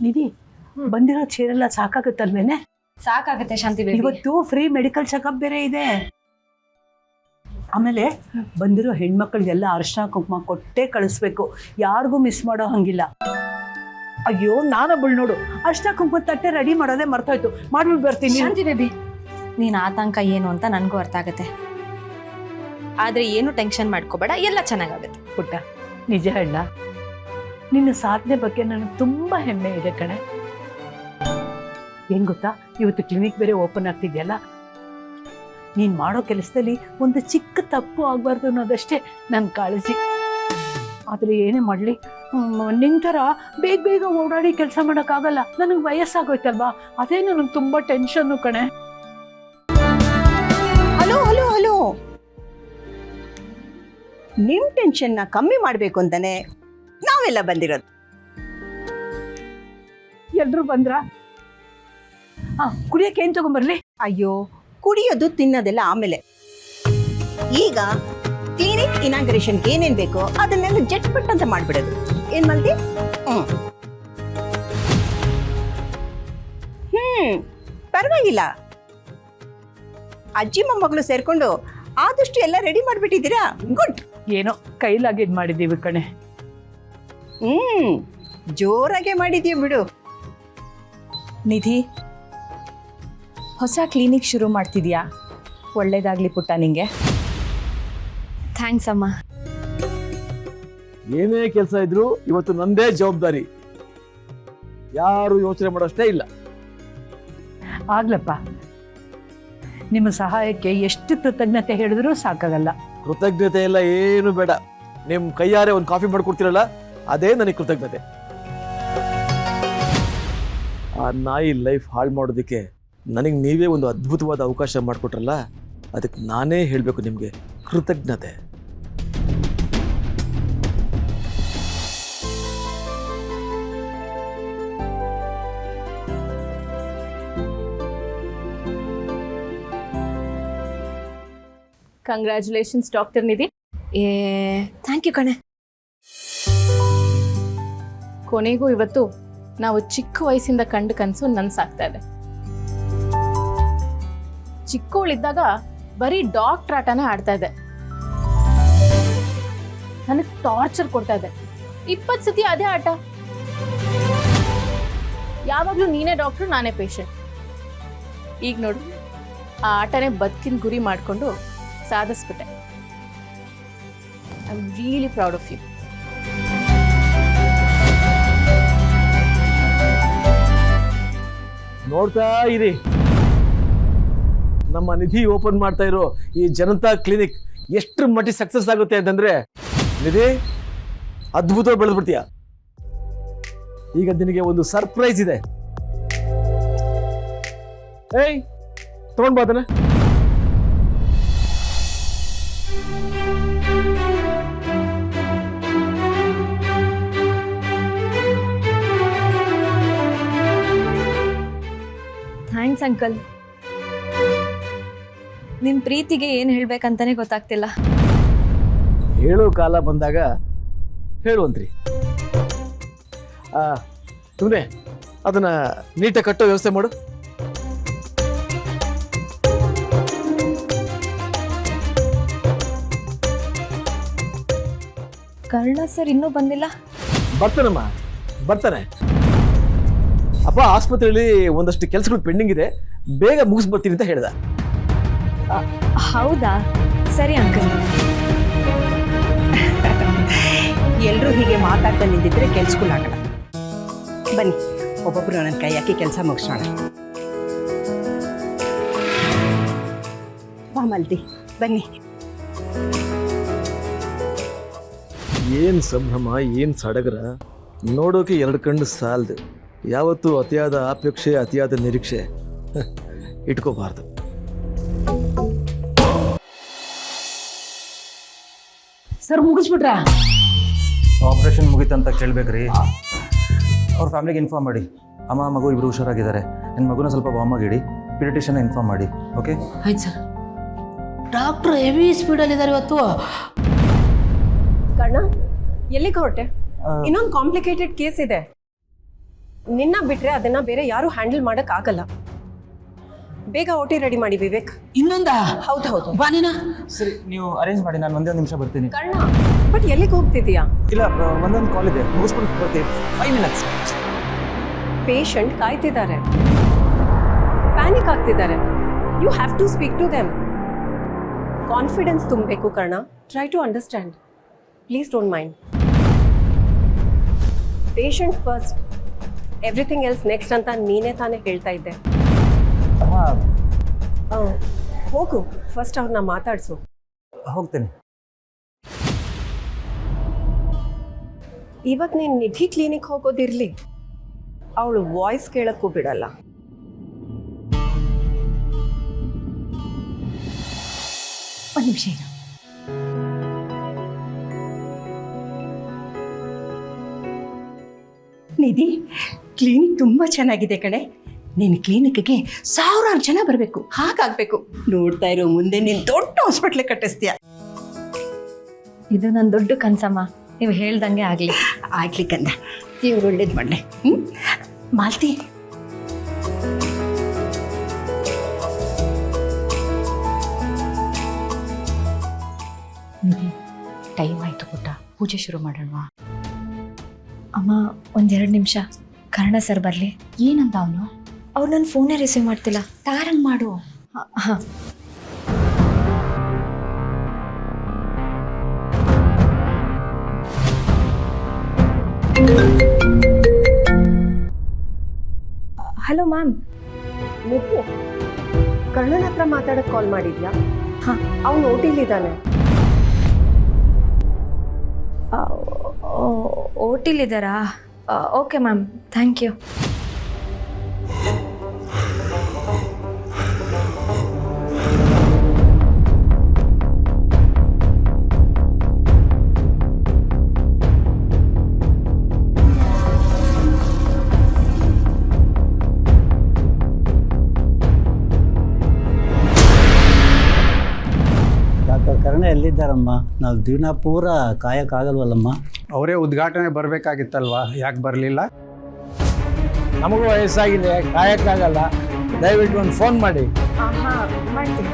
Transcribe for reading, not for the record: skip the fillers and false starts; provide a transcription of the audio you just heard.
ನಿಧಿ ಬಂದಿರೋ ಚೇರೆಲ್ಲ ಸಾಕಾಗುತ್ತಲ್ವೇನೆ? ಸಾಕಾಗುತ್ತೆ ಶಾಂತಿ ಬೇಬಿ. ಇವತ್ತು ಫ್ರೀ ಮೆಡಿಕಲ್ ಚೆಕಪ್ ಬೇರೆ ಇದೆ. ಆಮೇಲೆ ಬಂದಿರೋ ಹೆಣ್ಮಕ್ಳಿಗೆಲ್ಲ ಅರಿಶಿನ ಕುಂಕುಮ ಕೊಟ್ಟೇ ಕಳಿಸ್ಬೇಕು, ಯಾರಿಗೂ ಮಿಸ್ ಮಾಡೋ ಹಂಗಿಲ್ಲ. ಅಯ್ಯೋ ನಾನೊಬ್ಬಳು ನೋಡು, ಅರಿಶಿನ ಕುಂಕುಮ ತಟ್ಟೆ ರೆಡಿ ಮಾಡೋದೇ ಮರ್ತೋಯ್ತು, ಮಾಡ್ಬಿಟ್ಟು ಬರ್ತೀನಿ. ಶಾಂತಿ ಬೇಬಿ, ನೀನ್ ಆತಂಕ ಏನು ಅಂತ ನನಗೂ ಅರ್ಥ ಆಗುತ್ತೆ. ಆದ್ರೆ ಏನು ಟೆನ್ಷನ್ ಮಾಡ್ಕೋಬೇಡ, ಎಲ್ಲ ಚೆನ್ನಾಗಾಗುತ್ತೆ. ಪುಟ್ಟ, ನಿಜ ಹೇಳ, ನಿನ್ನ ಸಾಧನೆ ಬಗ್ಗೆ ನನಗೆ ತುಂಬಾ ಹೆಮ್ಮೆ ಇದೆ ಕಣೆ. ಏನ್ ಗೊತ್ತಾ, ಇವತ್ತು ಕ್ಲಿನಿಕ್ ಬೇರೆ ಓಪನ್ ಆಗ್ತಿದೆಯಲ್ಲ, ನೀನ್ ಮಾಡೋ ಕೆಲಸದಲ್ಲಿ ಒಂದು ಚಿಕ್ಕ ತಪ್ಪು ಆಗ್ಬಾರ್ದು ಅನ್ನೋದಷ್ಟೇ ನನ್ನ ಕಾಳಜಿ. ಆದ್ರೆ ಏನೇ ಮಾಡ್ಲಿ, ನಿನ್ ಥರ ಬೇಗ ಬೇಗ ಓಡಾಡಿ ಕೆಲಸ ಮಾಡೋಕ್ಕಾಗಲ್ಲ, ನನಗೆ ವಯಸ್ಸಾಗೋಯ್ತಲ್ವಾ, ಅದೇ ನನಗೆ ತುಂಬಾ ಟೆನ್ಷನ್ನು ಕಣೆ. ಹಲೋ ಹಲೋ ಹಲೋ, ನಿಮ್ ಟೆನ್ಷನ್ನ ಕಮ್ಮಿ ಮಾಡ್ಬೇಕು ಅಂತಾನೆ ನಾವೆಲ್ಲ ಬಂದಿರೋದು. ಎಲ್ರು ಬಂದ್ರ? ಕುಡಿಯಕ್ಕೆ ಏನ್ ತಗೊಂಬರ್ಲಿ? ಅಯ್ಯೋ, ಕುಡಿಯೋದು ತಿನ್ನೋದೆಲ್ಲ ಆಮೇಲೆ. ಈಗ ಕ್ಲಿನಿಕ್ ಇನಾಗ್ರೇಷನ್ಗೆ ಏನೇನ್ ಬೇಕೋ ಅದನ್ನೆಲ್ಲ ಜಟ್ಪಟ್ ಅಂತ ಮಾಡ್ಬಿಡೋದು. ಏನ್ ಮಾಡ್ತಿ? ಪರವಾಗಿಲ್ಲ, ಅಜ್ಜಿ ಮೊಮ್ಮಗಳು ಸೇರ್ಕೊಂಡು ಆದಷ್ಟು ಎಲ್ಲ ರೆಡಿ ಮಾಡ್ಬಿಟ್ಟಿದ್ದೀರಾ. ಗುಡ್. ಏನೋ ಕೈಲಾಗಿದ್ ಮಾಡಿದೀವಿ ಕಣೆ. ಜೋರಾಗೆ ಮಾಡಿದೀಯ ಬಿಡು. ನಿಧಿ, ಹೊಸ ಕ್ಲಿನಿಕ್ ಶುರು ಮಾಡ್ತಿದ್ಯಾ? ಒಳ್ಳೇದಾಗ್ಲಿ ಪುಟ್ಟ ನಿಂಗೆ. ಥ್ಯಾಂಕ್ಸ್ ಅಮ್ಮ. ಏನೇ ಕೆಲಸ ಇದ್ರು ಇವತ್ತು ನಂದೇ ಜವಾಬ್ದಾರಿ, ಯಾರು ಯೋಚನೆ ಮಾಡೋಷ್ಟೇ ಇಲ್ಲ. ಆಗ್ಲಪ್ಪ, ನಿಮ್ಮ ಸಹಾಯಕ್ಕೆ ಎಷ್ಟು ಕೃತಜ್ಞತೆ ಹೇಳಿದ್ರೂ ಸಾಕಾಗಲ್ಲ. ಕೃತಜ್ಞತೆ ಎಲ್ಲ ಏನು ಬೇಡ, ನಿಮ್ ಕೈಯಾರೆ ಒಂದು ಕಾಫಿ ಮಾಡ್ಕೊಡ್ತೀರಲ್ಲ ಅದೇ ನನಗೆ ಕೃತಜ್ಞತೆ. ಆ ನಾಯಿ ಲೈಫ್ ಹಾಳು ಮಾಡೋದಕ್ಕೆ ನನಗೆ ನೀವೇ ಒಂದು ಅದ್ಭುತವಾದ ಅವಕಾಶ ಮಾಡಿಕೊಟ್ರಲ್ಲ, ಅದಕ್ಕೆ ನಾನೇ ಹೇಳಬೇಕು ನಿಮಗೆ ಕೃತಜ್ಞತೆ. Congratulations doctor Nidhi. Thank you ಕಣೆ. ಕೊನೆಗೂ ಇವತ್ತು ನಾವು ಚಿಕ್ಕ ವಯಸ್ಸಿಂದ ಕಂಡು ಕನಸು ನನ್ಸಾಗ್ತಾ ಇದೆ. ಚಿಕ್ಕವಳಿದ್ದಾಗ ಬರೀ ಡಾಕ್ಟರ್ ಆಟನೇ ಆಡ್ತಾ ಇದೆ, ನನಗೆ ಟಾರ್ಚರ್ ಕೊಡ್ತಾ ಇದೆ. 20 ಸತಿ ಅದೇ ಆಟ. ಯಾವಾಗ್ಲೂ ನೀನೇ ಡಾಕ್ಟರ್, ನಾನೇ ಪೇಷಂಟ್. ಈಗ ನೋಡು, ಆ ಆಟನೇ ಬದುಕಿನ ಗುರಿ ಮಾಡಿಕೊಂಡು ಸಾಧಿಸ್ಬಿಟ್ಟೆ. I am really proud of you. ನೋಡ್ತಾ ಇರಿ, ನಮ್ಮ ನಿಧಿ ಓಪನ್ ಮಾಡ್ತಾ ಇರೋ ಈ ಜನತಾ ಕ್ಲಿನಿಕ್ ಎಷ್ಟು ಮಟ್ಟಿಗೆ ಸಕ್ಸಸ್ ಆಗುತ್ತೆ ಅಂತಂದ್ರೆ, ನಿಧಿ ಅದ್ಭುತ ಬೆಳೆದ್ಬಿಡ್ತೀಯ. ಈಗ ನಿನಗೆ ಒಂದು ಸರ್ಪ್ರೈಸ್ ಇದೆ. ಏಯ್, ತಗೊಂಡ್ ಬಾ ಅದನ್ನ. Thanks uncle. ನಿಮ್ ಪ್ರೀತಿಗೆ ಏನ್ ಹೇಳ್ಬೇಕಂತಾನೆ ಗೊತ್ತಾಗ್ತಿಲ್ಲ. ಹೇಳೋ ಕಾಲ ಬಂದಾಗ ಹೇಳುವಂತ್ರಿ. ಸುಮ್ಮನೆ ಅದನ್ನ ನೀಟಾಗಿ ಕಟ್ಟೋ ವ್ಯವಸ್ಥೆ ಮಾಡು. ಕರ್ಣ ಸರ್ ಇನ್ನೂ ಬಂದಿಲ್ಲ. ಬರ್ತಾನಮ್ಮ, ಬರ್ತಾನೆ. ಅಪ್ಪ ಆಸ್ಪತ್ರೆಯಲ್ಲಿ ಒಂದಷ್ಟು ಕೆಲಸಗಳು ಪೆಂಡಿಂಗ್ ಇದೆ, ಬೇಗ ಮುಗಿಸ್ಬರ್ತೀನಿ ಅಂತ ಹೇಳ್ದ. ಹೌದಾ? ಸರಿ ಅಂಕಲ್. ಎಲ್ಲರೂ ಹೀಗೆ ಮಾತಾಡ್ತಾ ನಿಂತಿದ್ರೆ ಕೆಲ್ಸಗಳಾಗಲ್ಲ. ಬನ್ನಿ, ಒಬ್ಬೊಬ್ರು ನನ್ನ ಕೈ ಹಾಕಿ ಕೆಲಸ ಮುಗಿಸೋಣ. ಬಾ ಮಲ್ದಿ, ಬನ್ನಿ. ಏನ್ ಸಂಭ್ರಮ, ಏನ್ ಸಡಗರ ನೋಡೋಕೆ 2 ಕಣ್ಣು ಸಾಲದು. ಯಾವತ್ತೂ ಅತಿಯಾದ ಅಪೇಕ್ಷೆ, ಅತಿಯಾದ ನಿರೀಕ್ಷೆ ಇಟ್ಕೋಬಾರ್ದು. ಸರ್ ಮುಗಿಸ್ಬಿಟ್ರ? ಆಪರೇಷನ್ ಮುಗಿತಂತ ಕೇಳ್ಬೇಕ್ರಿ. ಅವ್ರ ಫ್ಯಾಮಿಲಿಗೆ ಇನ್ಫಾರ್ಮ್ ಮಾಡಿ. ಅಮ್ಮ ಮಗು ಇಬ್ರು ಹುಷಾರಾಗಿದ್ದಾರೆ. ನಿಮ್ಮ ಮಗುನ ಸ್ವಲ್ಪ ವಾರ್ಮ್ ಆಗಿಡಿ. ಪಿಡಿಟಿಷನ್ ಇನ್ಫಾರ್ಮ್ ಮಾಡಿ. ಓಕೆ? ಆಯ್ತು ಸರ್. ಡಾಕ್ಟ್ರು ಹೆವಿ ಸ್ಪೀಡಲ್ಲಿದ್ದಾರೆ ಇವತ್ತು. ಕರ್ಣ, ಎಲ್ಲಿಗೆ ಹೊರಟೆ? ಇನ್ನೊಂದು ಕಾಂಪ್ಲಿಕೇಟೆಡ್ ಕೇಸ್ ಇದೆ. ನಿನ್ನ ಬಿಟ್ರೆ ಅದನ್ನ ಬೇರೆ ಯಾರು ಹ್ಯಾಂಡಲ್ ಮಾಡಕ್ ಆಗಲ್ಲ. ಬೇಗ ಓಟಿ ರೆಡಿ ಮಾಡಿ ವಿವೇಕ್. ಇನ್ನೊಂದಾ? ಹೌದು. ಬಾ ನೀನ. ಸರಿ, ನೀವು ಅರೇಂಜ್ ಮಾಡಿ, ನಾನು ಒಂದೇ ನಿಮಿಷ ಬರ್ತೀನಿ. ಕರ್ಣ, ಬಟ್ ಎಲ್ಲಿಗೆ ಹೋಗ್ತಿದ್ಯಾ? ಇಲ್ಲ, ಒಂದೊಂದು ಕಾಲ್ ಇದೆ, ಮುಗಿಸ್ಕೊಂಡು ಬರ್ತೀನಿ. 5 minutes. ಪೇಷಂಟ್ ಕಾಯ್ತಿದ್ದಾರೆ, ಪ್ಯಾನಿಕ್ ಆಗ್ತಿದ್ದಾರೆ. You have to speak to them. Confidence ತುಂಬಬೇಕು Karna. Try to understand. Please don't mind. Patient first, everything else next ಅಂತ ನೀನೇ ತಾನೇ ಹೇಳ್ತಾ ಇದ್ದೆ. ಹಾಂ, ಹೋಗು, ಫಸ್ಟ್ ಅವ್ರನ್ನ ಮಾತಾಡ್ಸು. ಹೋಗ್ತೇನೆ. ಇವಾಗ ನೀನು ನಿಧಿ ಕ್ಲಿನಿಕ್ ಹೋಗೋದಿರ್ಲಿ, ಅವಳು ವಾಯ್ಸ್ ಕೇಳಕ್ಕೂ ಬಿಡಲ್ಲ. ಒಂದು ನಿಮಿಷ ಇರು. ನಿಧಿ, ಕ್ಲಿನಿಕ್ ತುಂಬ ಚೆನ್ನಾಗಿದೆ ಕಣೆ. ನಿನ್ನ ಕ್ಲಿನಿಕ್ಗೆ 1000 ಜನ ಬರಬೇಕು. ಹಾಗಾಗ್ಬೇಕು. ನೋಡ್ತಾ ಇರೋ ಮುಂದೆ ನೀನು ದೊಡ್ಡ ಹಾಸ್ಪಿಟ್ಲ್ ಕಟ್ಟಿಸ್ತೀಯ. ಇದು ನನ್ನ ದೊಡ್ಡ ಕನ್ಸಮ್ಮ, ನೀವು ಹೇಳ್ದಂಗೆ ಆಗಲಿ. ಆಗ್ಲಿಕ್ಕಂದ ಇವ್ರು ಒಳ್ಳೇದು ಮಾಡಲಿ. ಮಾಲ್ತಿ, ನಿಧಿ, ಟೈಮ್ ಆಯಿತು ಪುಟ್ಟ, ಪೂಜೆ ಶುರು ಮಾಡೋಣವಾ? ಅಮ್ಮ, 1-2 ನಿಮಿಷ ಕರ್ಣ ಸರ್ ಬರಲಿ. ಏನಂತ ಅವನು? ಅವ್ರು ನನ್ನ ಫೋನೇ ರಿಸೀವ್ ಮಾಡ್ತಿಲ್ಲ. ತಾರಂಗ್ ಮಾಡು. ಹಾಂ. Hello ma'am. ನಿಧಿ, ಕರ್ಣನ ಹತ್ರ ಮಾತಾಡಕ್ ಕಾಲ್ ಮಾಡಿದ್ಯಾ? ಹಾಂ. ಅವ್ನು ಓಟಿಲಿದ್ದಾನೆ. ಓಟಿಲಿದ್ದಾರಾ? Okay ma'am, thank you. Doctor Karna ಎಲ್ಲಿದ್ದಾರಮ್ಮ? ನಾವು ದಿನ ಪೂರ ಕಾಯಕ್ಕಾಗಲ್ವಲ್ಲಮ್ಮ. ಅವರೇ ಉದ್ಘಾಟನೆ ಬರಬೇಕಾಗಿತ್ತಲ್ವಾ, ಯಾಕೆ ಬರಲಿಲ್ಲ? ನಮಗೂ ವಯಸ್ಸಾಗಿದೆ, ಕಾಯಕ್ಕಾಗಲ್ಲ. ದಯವಿಟ್ಟು ಒಂದು ಫೋನ್ ಮಾಡಿ. ಹಾಂ, ಮಾಡ್ತೀನಿ.